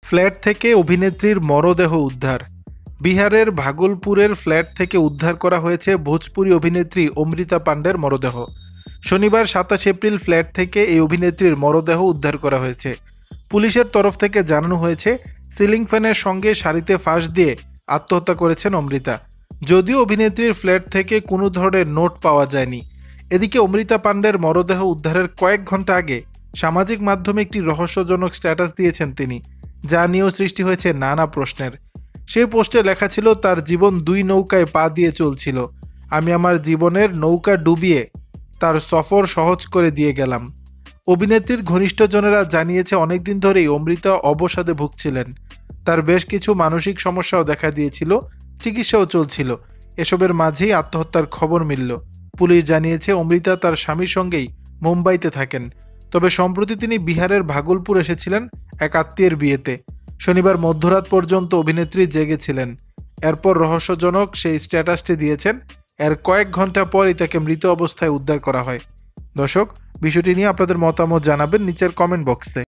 Flat থেকে অভিনেত্রীর মরদেহ উদ্ধার। বিহারের ভাগলপুরের ফ্ল্যাট থেকে উদ্ধার করা হয়েছে ভোজপুরি অভিনেত্রী অমৃতা পান্ডের মরদেহ। শনিবার 27 এপ্রিল ফ্ল্যাট থেকে এই অভিনেত্রীর মরদেহ উদ্ধার করা হয়েছে। পুলিশের তরফ থেকে জানানো হয়েছে, সিলিং ফ্যানের সঙ্গে সারিতে ফাঁস দিয়ে আত্মহত্যা করেছেন অমৃতা। যদিও অভিনেত্রীর ফ্ল্যাট থেকে কোনো ধরনের নোট পাওয়া যায়নি। এদিকে অমৃতা পান্ডের মরদেহ উদ্ধারের কয়েক ঘন্টা আগে সামাজিক মাধ্যমে একটি রহস্যজনক স্ট্যাটাস দিয়েছেন তিনি, যা নিয়েও সৃষ্টি হয়েছে নানা প্রশ্নের। সেই পোস্টে লেখা ছিল, তার জীবন 2 নৌকায় পা দিয়ে চলছিল, আমি আমার জীবনের নৌকা ডুবিয়ে তার সফর সহজ করে দিয়ে গেলাম। অভিনেত্রীর ঘনিষ্ঠজনেরা জানিয়েছে, অনেকদিন ধরেই অমৃতা অবসাদে ভুগছিলেন। তার বেশ কিছু মানসিক সমস্যাও দেখা দিয়েছিল, চিকিৎসাও চলছিল। এসবের মাঝেই আত্মহত্যার খবর মিলল। পুলিশ জানিয়েছে, অমৃতা তার স্বামীর সঙ্গেই মুম্বাইতে থাকেন। তবে সম্প্রতি তিনি বিহারের ভাগলপুর এসেছিলেন এক আত্মীয়ের বিয়েতে। শনিবার মধ্যরাত পর্যন্ত অভিনেত্রী জেগেছিলেন। এরপর রহস্যজনক সেই স্ট্যাটাসটি দিয়েছেন। এর কয়েক ঘন্টা পরই তাকে মৃত অবস্থায় উদ্ধার করা হয়। দর্শক, বিষয়টি নিয়ে আপনাদের মতামত জানাবেন নিচের কমেন্ট বক্সে।